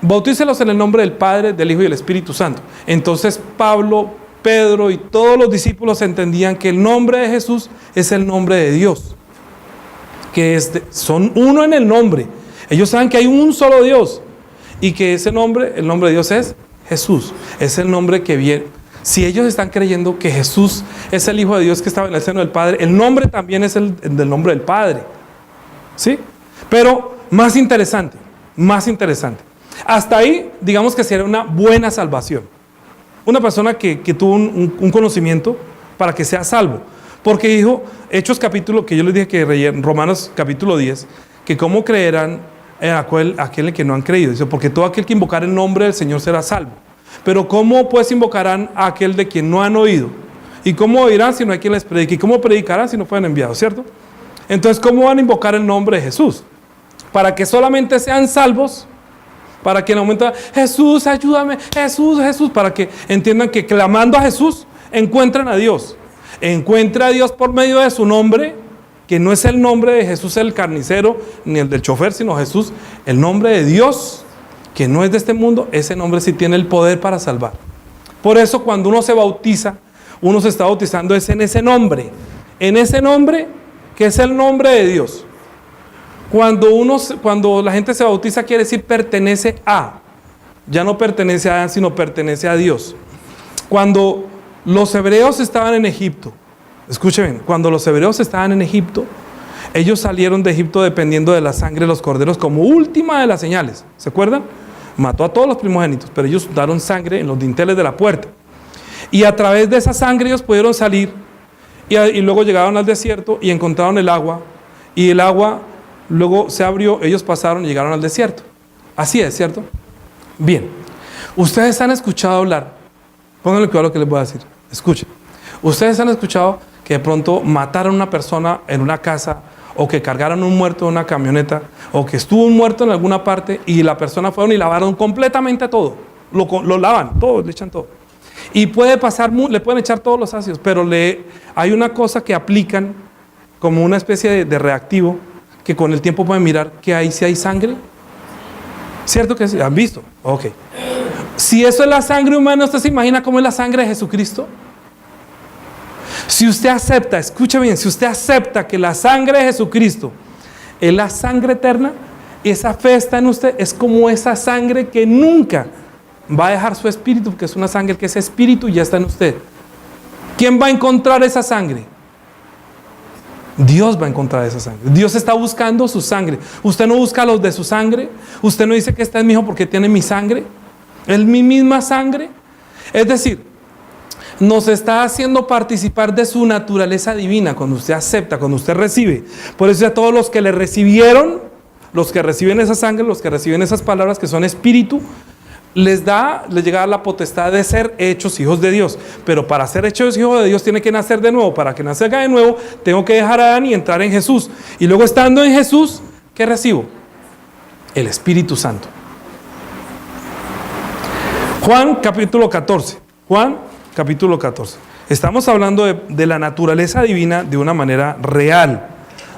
bautícelos en el nombre del Padre, del Hijo y del Espíritu Santo. Entonces Pablo, Pedro y todos los discípulos entendían que el nombre de Jesús es el nombre de Dios, que son uno en el nombre. Ellos saben que hay un solo Dios y que ese nombre, el nombre de Dios es Jesús, es el nombre que viene. Si ellos están creyendo que Jesús es el Hijo de Dios que estaba en el seno del Padre, el nombre también es el del nombre del Padre, ¿sí? Pero más interesante, hasta ahí digamos que sería una buena salvación. Una persona que tuvo un conocimiento para que sea salvo, porque dijo, Hechos capítulo, que yo les dije que en Romanos capítulo 10, que cómo creerán aquel que no han creído. Dice, porque todo aquel que invocar el nombre del Señor será salvo. Pero ¿cómo pues invocarán a aquel de quien no han oído? ¿Y cómo oirán si no hay quien les predique? ¿Y cómo predicarán si no fueron enviados? ¿Cierto? Entonces, ¿cómo van a invocar el nombre de Jesús? Para que solamente sean salvos, para que en el momento, Jesús, ayúdame, Jesús, Jesús, para que entiendan que clamando a Jesús, encuentran a Dios. Encuentra a Dios por medio de su nombre, que no es el nombre de Jesús el carnicero, ni el del chofer, sino Jesús, el nombre de Dios, que no es de este mundo. Ese nombre sí tiene el poder para salvar. Por eso cuando uno se bautiza, uno se está bautizando es en ese nombre que es el nombre de Dios. Cuando la gente se bautiza quiere decir pertenece a, ya no pertenece a, sino pertenece a Dios. Cuando los hebreos estaban en Egipto, escuchen bien, cuando los hebreos estaban en Egipto, ellos salieron de Egipto dependiendo de la sangre de los corderos como última de las señales. ¿Se acuerdan? Mató a todos los primogénitos, pero ellos daron sangre en los dinteles de la puerta. Y a través de esa sangre ellos pudieron salir y luego llegaron al desierto y encontraron el agua. Y el agua luego se abrió, ellos pasaron y llegaron al desierto. Así es, ¿cierto? Bien. Ustedes han escuchado hablar, pónganle cuidado a lo que les voy a decir. Escuchen. Ustedes han escuchado que de pronto mataron a una persona en una casa, o que cargaron un muerto en una camioneta, o que estuvo un muerto en alguna parte y la persona fueron y lavaron completamente todo. Lo lavan, todo, le echan todo. Y puede pasar, le pueden echar todos los ácidos, pero hay una cosa que aplican como una especie de reactivo, que con el tiempo pueden mirar que ahí sí hay sangre. ¿Cierto que sí? ¿Han visto? Ok. Si eso es la sangre humana, ¿usted se imagina cómo es la sangre de Jesucristo? Si usted acepta, escucha bien, si usted acepta que la sangre de Jesucristo es la sangre eterna, esa fe está en usted, es como esa sangre que nunca va a dejar su espíritu, porque es una sangre que es espíritu y ya está en usted. ¿Quién va a encontrar esa sangre? Dios va a encontrar esa sangre. Dios está buscando su sangre. Usted no busca los de su sangre. Usted no dice que este es mi hijo porque tiene mi sangre. Es mi misma sangre. Es decir, nos está haciendo participar de su naturaleza divina cuando usted acepta, cuando usted recibe. Por eso a todos los que le recibieron, los que reciben esa sangre, los que reciben esas palabras que son espíritu, les llega la potestad de ser hechos hijos de Dios. Pero para ser hechos hijos de Dios tiene que nacer de nuevo. Para que nazca de nuevo tengo que dejar a Adán y entrar en Jesús. Y luego estando en Jesús, ¿qué recibo? El Espíritu Santo. Juan capítulo 14. Juan capítulo 14. Estamos hablando de la naturaleza divina de una manera real,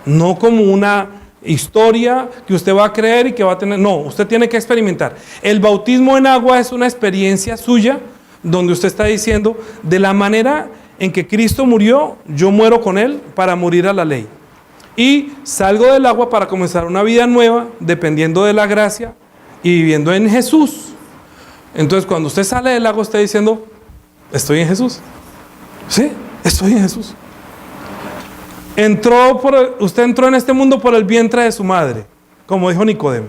no como una historia que usted va a creer y que va a tener. No, usted tiene que experimentar. El bautismo en agua es una experiencia suya donde usted está diciendo, de la manera en que Cristo murió, yo muero con Él para morir a la ley. Y salgo del agua para comenzar una vida nueva, dependiendo de la gracia y viviendo en Jesús. Entonces, cuando usted sale del agua, está diciendo, estoy en Jesús. Sí, estoy en Jesús. Usted entró en este mundo por el vientre de su madre, como dijo Nicodemo.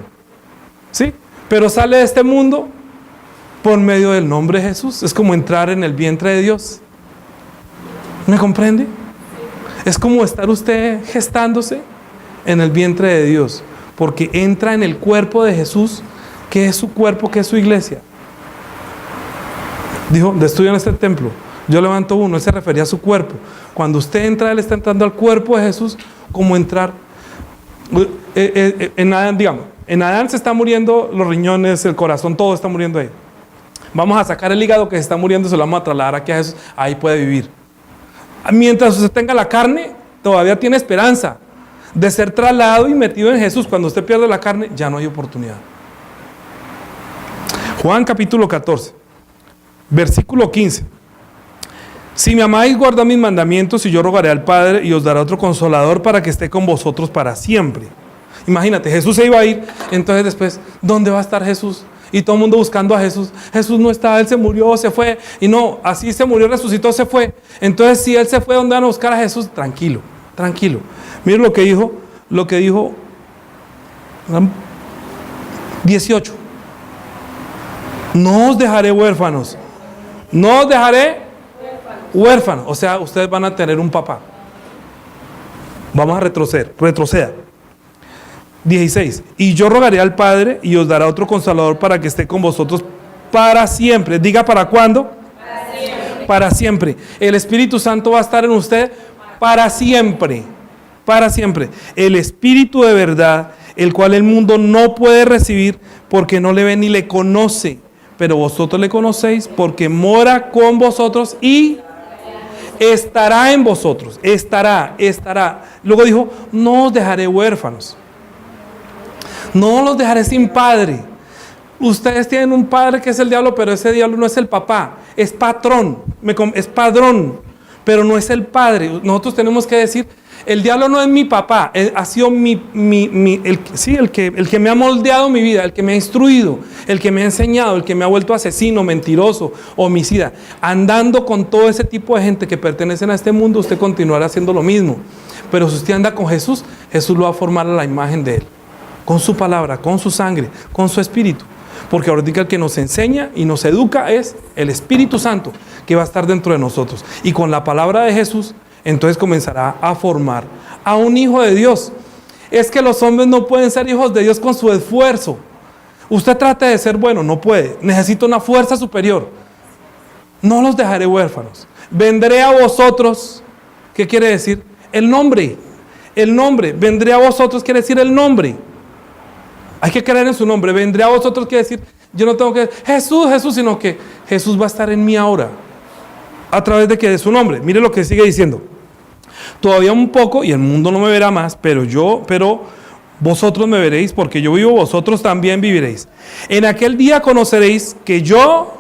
¿Sí? Pero sale de este mundo por medio del nombre de Jesús. Es como entrar en el vientre de Dios. ¿Me comprende? Es como estar usted gestándose en el vientre de Dios, porque entra en el cuerpo de Jesús, que es su cuerpo, que es su iglesia. Dijo, destruyan este templo, yo levanto uno. Él se refería a su cuerpo. Cuando usted entra, Él está entrando al cuerpo de Jesús, como entrar. En Adán, digamos, en Adán se están muriendo los riñones, el corazón, todo está muriendo ahí. Vamos a sacar el hígado que se está muriendo, se lo vamos a trasladar aquí a Jesús, ahí puede vivir. Mientras usted tenga la carne, todavía tiene esperanza de ser trasladado y metido en Jesús. Cuando usted pierde la carne, ya no hay oportunidad. Juan capítulo 14, versículo 15. Si me amáis, guardad mis mandamientos, y yo rogaré al Padre y os dará otro consolador para que esté con vosotros para siempre. Imagínate, Jesús se iba a ir, entonces después, ¿dónde va a estar Jesús? Y todo el mundo buscando a Jesús. Jesús no está, Él se murió, se fue. Y no, así se murió, resucitó, se fue. Entonces, si Él se fue, ¿dónde van a buscar a Jesús? Tranquilo, tranquilo. Miren lo que dijo 18. No os dejaré huérfanos. No os dejaré huérfanos. O sea, ustedes van a tener un papá. Vamos a retroceda. 16. Y yo rogaré al Padre y os dará otro consolador para que esté con vosotros para siempre. Diga, ¿para cuándo? Para siempre. Para siempre. El Espíritu Santo va a estar en usted para siempre. Para siempre. El Espíritu de verdad, el cual el mundo no puede recibir porque no le ve ni le conoce. Pero vosotros le conocéis porque mora con vosotros y estará en vosotros. Estará. Luego dijo, no os dejaré huérfanos. No los dejaré sin padre. Ustedes tienen un padre que es el diablo, pero ese diablo no es el papá, es patrón, es padrón, pero no es el padre. Nosotros tenemos que decir, el diablo no es mi papá, ha sido el que me ha moldeado mi vida, el que me ha instruido, el que me ha enseñado, el que me ha vuelto asesino, mentiroso, homicida. Andando con todo ese tipo de gente que pertenecen a este mundo, usted continuará haciendo lo mismo. Pero si usted anda con Jesús, Jesús lo va a formar a la imagen de Él. Con su palabra, con su sangre, con su espíritu. Porque ahorita el que nos enseña y nos educa es el Espíritu Santo, que va a estar dentro de nosotros. Y con la palabra de Jesús, entonces comenzará a formar a un hijo de Dios. Es que los hombres no pueden ser hijos de Dios con su esfuerzo. Usted trate de ser bueno, no puede. Necesita una fuerza superior. No los dejaré huérfanos. Vendré a vosotros. ¿Qué quiere decir? El nombre. El nombre. Vendré a vosotros quiere decir el nombre. Hay que creer en su nombre. Vendré a vosotros quiere decir, yo no tengo que decir Jesús, Jesús, sino que Jesús va a estar en mí ahora. ¿A través de qué? De su nombre. Mire lo que sigue diciendo. Todavía un poco y el mundo no me verá más, pero vosotros me veréis, porque yo vivo, vosotros también viviréis. En aquel día conoceréis que yo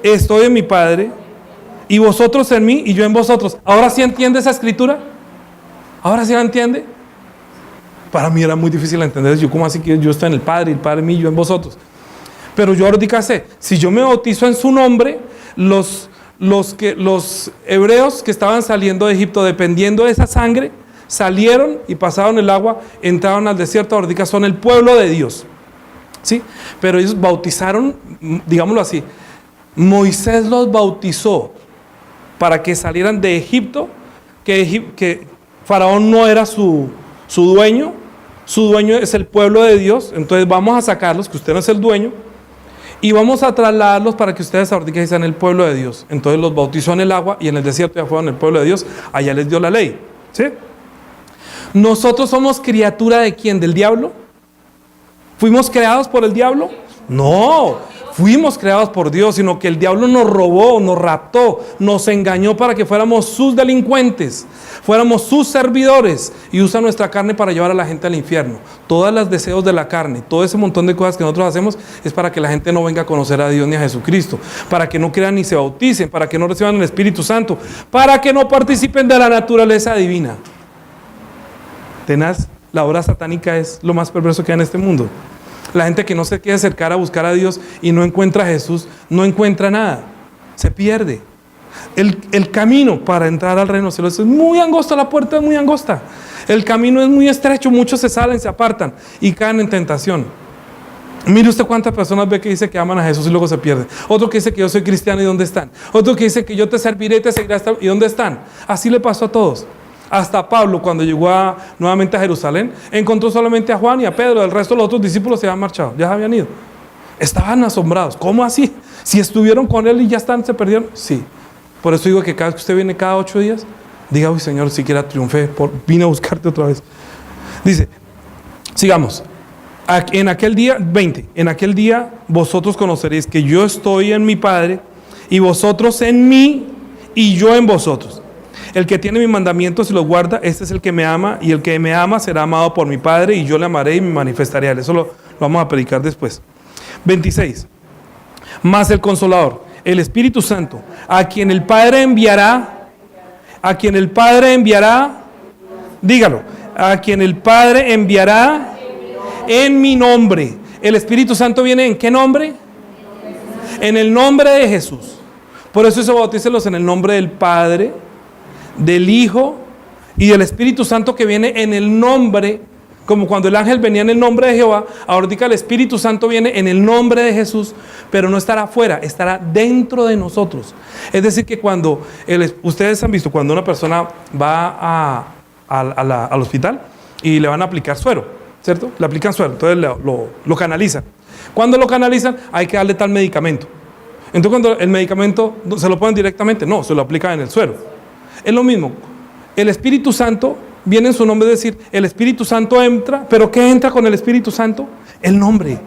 estoy en mi Padre y vosotros en mí y yo en vosotros. ¿Ahora sí entiende esa escritura? ¿Ahora sí la entiende? Para mí era muy difícil entender. Yo, ¿cómo así que yo estoy en el Padre y el Padre en mí y yo en vosotros? Pero yo ahorita sé, si yo me bautizo en su nombre, los hebreos que estaban saliendo de Egipto dependiendo de esa sangre, salieron y pasaron el agua, entraron al desierto. Ahorita son el pueblo de Dios, ¿sí? Pero ellos bautizaron, digámoslo así, Moisés los bautizó para que salieran de Egipto, que Faraón no era su dueño es el pueblo de Dios. Entonces vamos a sacarlos, que usted no es el dueño, y vamos a trasladarlos para que ustedes ahorita sean el pueblo de Dios. Entonces los bautizó en el agua y en el desierto ya fueron el pueblo de Dios, allá les dio la ley, ¿sí? ¿Nosotros somos criatura de quién? ¿Del diablo? ¿Fuimos creados por el diablo? No, fuimos creados por Dios, sino que el diablo nos robó, nos raptó, nos engañó para que fuéramos sus delincuentes, fuéramos sus servidores, y usa nuestra carne para llevar a la gente al infierno. Todos los deseos de la carne, todo ese montón de cosas que nosotros hacemos es para que la gente no venga a conocer a Dios ni a Jesucristo, para que no crean ni se bauticen, para que no reciban el Espíritu Santo, para que no participen de la naturaleza divina. Tenaz, la obra satánica es lo más perverso que hay en este mundo. La gente que no se quiere acercar a buscar a Dios y no encuentra a Jesús, no encuentra nada, se pierde. El camino para entrar al reino de los cielos es muy angosto, la puerta es muy angosta. El camino es muy estrecho, muchos se salen, se apartan y caen en tentación. Mire usted cuántas personas ve que dice que aman a Jesús y luego se pierden. Otro que dice que yo soy cristiano y ¿dónde están? Otro que dice que yo te serviré y te seguiré hasta... ¿Y dónde están? Así le pasó a todos. Hasta Pablo, cuando llegó nuevamente a Jerusalén, encontró solamente a Juan y a Pedro. El resto de los otros discípulos se habían marchado, ya se habían ido. Estaban asombrados. ¿Cómo así? Si estuvieron con Él y ya se perdieron. Sí. Por eso digo que cada vez que usted viene cada 8 días, diga, uy Señor, siquiera triunfé, vine a buscarte otra vez. Dice, sigamos. En aquel día, 20, en aquel día vosotros conoceréis que yo estoy en mi Padre, y vosotros en mí, y yo en vosotros. El que tiene mis mandamientos y los guarda, este es el que me ama, y el que me ama será amado por mi Padre, y yo le amaré y me manifestaré a él. Eso lo vamos a predicar después. 26. Más el Consolador, el Espíritu Santo, a quien el Padre enviará, dígalo, a quien el Padre enviará en mi nombre. El Espíritu Santo viene ¿en qué nombre? En el nombre de Jesús. Por eso bautícelos en el nombre del Padre, del Hijo y del Espíritu Santo, que viene en el nombre, como cuando el ángel venía en el nombre de Jehová. Ahorita el Espíritu Santo viene en el nombre de Jesús, pero no estará afuera, estará dentro de nosotros. Es decir, que cuando ustedes han visto cuando una persona va al hospital y le van a aplicar suero, ¿cierto? Le aplican suero, entonces lo canalizan. Cuando lo canalizan hay que darle tal medicamento. Entonces cuando el medicamento se lo ponen directamente, no, se lo aplican en el suero. Es lo mismo. El Espíritu Santo viene en su nombre, es decir, el Espíritu Santo entra, pero ¿qué entra con el Espíritu Santo? El nombre.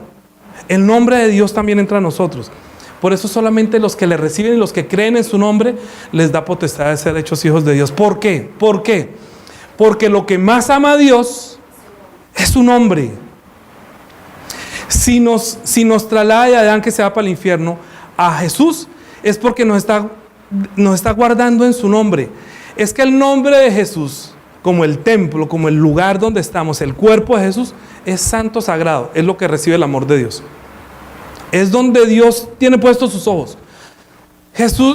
El nombre de Dios también entra a nosotros. Por eso solamente los que le reciben y los que creen en su nombre les da potestad de ser hechos hijos de Dios. ¿Por qué? ¿Por qué? Porque lo que más ama a Dios es su nombre. Si nos traslada de Adán, que se va para el infierno, a Jesús, es porque nos está guardando en su nombre. Es que el nombre de Jesús, como el templo, como el lugar donde estamos, el cuerpo de Jesús, es santo, sagrado, es lo que recibe el amor de Dios. Es donde Dios tiene puestos sus ojos.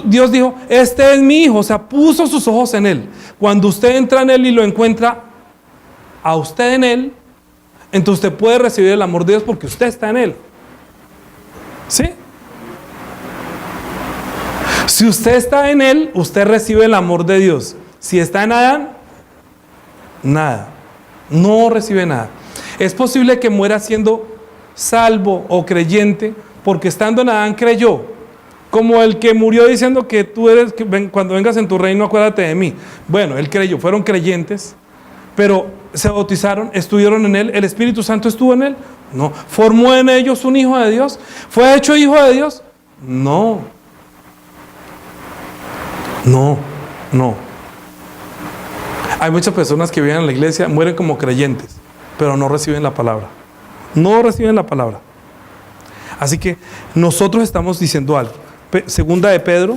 Dios dijo, este es mi hijo, o sea, puso sus ojos en él. Cuando usted entra en él y lo encuentra a usted en él, entonces usted puede recibir el amor de Dios porque usted está en él. ¿Sí? Si usted está en él, usted recibe el amor de Dios. Si está en Adán, nada. No recibe nada. Es posible que muera siendo salvo o creyente porque estando en Adán creyó. Como el que murió diciendo que tú eres, cuando vengas en tu reino acuérdate de mí. Bueno, él creyó, fueron creyentes, pero se bautizaron, estuvieron en él. ¿El Espíritu Santo estuvo en él? No. ¿Formó en ellos un hijo de Dios? ¿Fue hecho hijo de Dios? No. Hay muchas personas que vienen a la iglesia, mueren como creyentes, pero no reciben la palabra. No reciben la palabra. Así que nosotros estamos diciendo algo. Segunda de Pedro,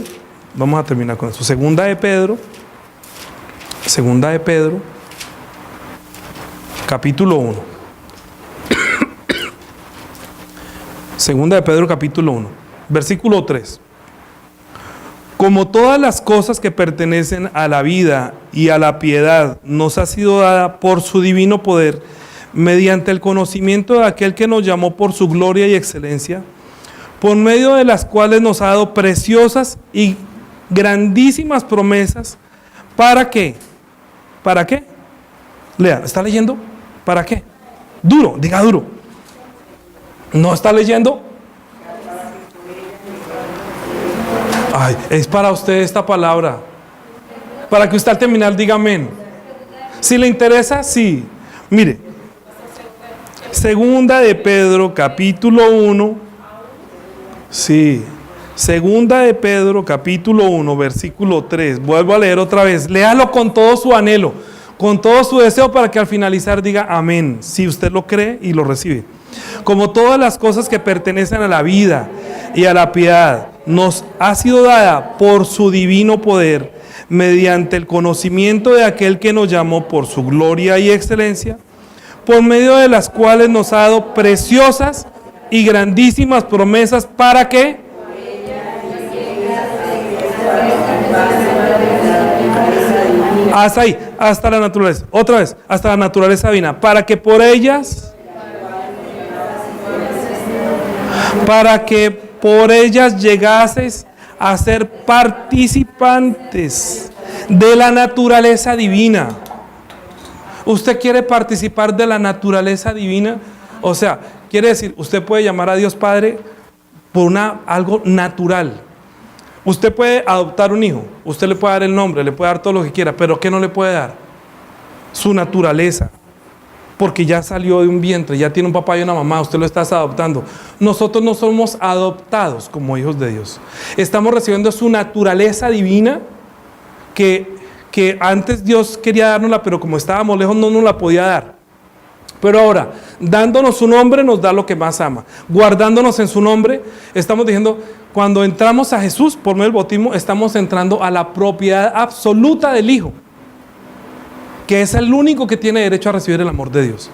vamos a terminar con eso. Segunda de Pedro, capítulo 1. Segunda de Pedro, capítulo 1, versículo 3. Como todas las cosas que pertenecen a la vida y a la piedad nos ha sido dada por su divino poder, mediante el conocimiento de aquel que nos llamó por su gloria y excelencia, por medio de las cuales nos ha dado preciosas y grandísimas promesas. ¿Para qué? ¿Para qué? Lea, ¿está leyendo? ¿Para qué? Duro, diga duro. ¿No está leyendo? Ay, es para usted esta palabra. Para que usted al terminar diga amén. Si le interesa, sí. Mire, Segunda de Pedro, capítulo 1. Sí, Segunda de Pedro, capítulo 1, versículo 3. Vuelvo a leer otra vez. Léalo con todo su anhelo, con todo su deseo, para que al finalizar diga amén, si usted lo cree y lo recibe. Como todas las cosas que pertenecen a la vida y a la piedad nos ha sido dada por su divino poder, mediante el conocimiento de aquel que nos llamó por su gloria y excelencia, por medio de las cuales nos ha dado preciosas y grandísimas promesas. ¿Para qué? Hasta ahí, hasta la naturaleza. Otra vez, hasta la naturaleza divina. Para que por ellas llegases a ser participantes de la naturaleza divina. ¿Usted quiere participar de la naturaleza divina? O sea, quiere decir, usted puede llamar a Dios Padre por algo natural. Usted puede adoptar un hijo, usted le puede dar el nombre, le puede dar todo lo que quiera, pero ¿qué no le puede dar? Su naturaleza, porque ya salió de un vientre, ya tiene un papá y una mamá, usted lo está adoptando. Nosotros no somos adoptados como hijos de Dios. Estamos recibiendo su naturaleza divina que antes Dios quería dárnosla, pero como estábamos lejos no nos la podía dar. Pero ahora, dándonos su nombre, nos da lo que más ama. Guardándonos en su nombre, estamos diciendo, cuando entramos a Jesús por medio del bautismo, estamos entrando a la propiedad absoluta del Hijo, que es el único que tiene derecho a recibir el amor de Dios.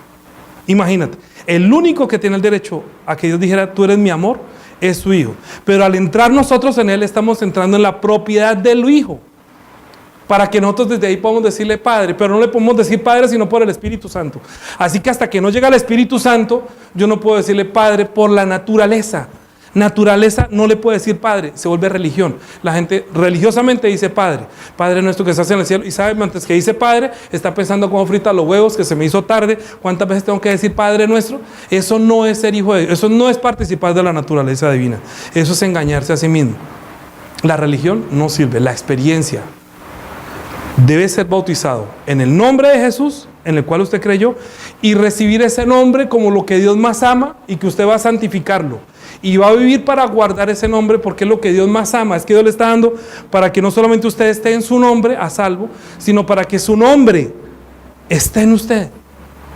Imagínate, el único que tiene el derecho a que Dios dijera, tú eres mi amor, es su Hijo. Pero al entrar nosotros en Él, estamos entrando en la propiedad del Hijo, para que nosotros desde ahí podamos decirle Padre, pero no le podemos decir Padre sino por el Espíritu Santo. Así que hasta que no llega el Espíritu Santo, yo no puedo decirle Padre por la naturaleza. Naturaleza no le puede decir Padre, se vuelve religión. La gente religiosamente dice Padre, Padre nuestro que estás en el cielo, y sabe, antes que dice Padre, está pensando cómo frita los huevos, que se me hizo tarde, cuántas veces tengo que decir Padre nuestro. Eso no es ser hijo de Dios, eso no es participar de la naturaleza divina, eso es engañarse a sí mismo. La religión no sirve, la experiencia. Debe ser bautizado en el nombre de Jesús, en el cual usted creyó, y recibir ese nombre como lo que Dios más ama, y que usted va a santificarlo y va a vivir para guardar ese nombre, porque es lo que Dios más ama. Es que Dios le está dando para que no solamente usted esté en su nombre a salvo, sino para que su nombre esté en usted,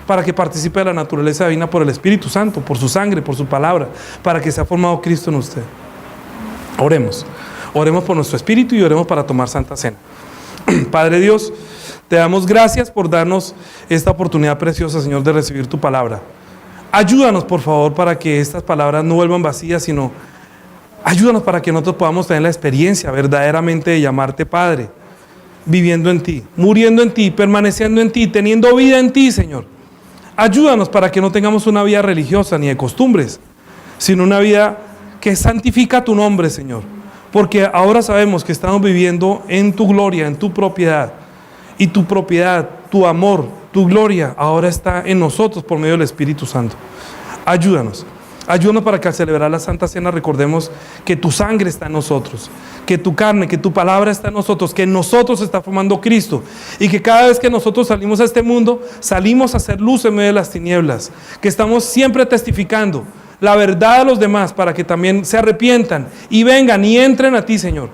para que participe de la naturaleza divina por el Espíritu Santo, por su sangre, por su palabra, para que sea formado Cristo en usted. Oremos por nuestro espíritu y oremos para tomar Santa Cena. Padre Dios, te damos gracias por darnos esta oportunidad preciosa, Señor, de recibir tu palabra. Ayúdanos, por favor, para que estas palabras no vuelvan vacías, sino ayúdanos para que nosotros podamos tener la experiencia verdaderamente de llamarte Padre, viviendo en ti, muriendo en ti, permaneciendo en ti, teniendo vida en ti, Señor. Ayúdanos para que no tengamos una vida religiosa ni de costumbres, sino una vida que santifica tu nombre, Señor. Porque ahora sabemos que estamos viviendo en tu gloria, en tu propiedad. Y tu propiedad, tu amor, tu gloria ahora está en nosotros por medio del Espíritu Santo. Ayúdanos para que al celebrar la Santa Cena recordemos que tu sangre está en nosotros, que tu carne, que tu palabra está en nosotros, que en nosotros está formando Cristo, y que cada vez que nosotros salimos a este mundo, salimos a hacer luz en medio de las tinieblas, que estamos siempre testificando la verdad a los demás para que también se arrepientan y vengan y entren a ti, Señor.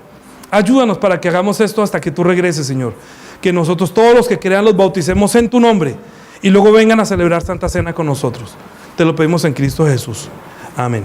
Ayúdanos para que hagamos esto hasta que tú regreses, Señor. Que nosotros, todos los que crean, los bauticemos en tu nombre y luego vengan a celebrar Santa Cena con nosotros. Te lo pedimos en Cristo Jesús. Amén.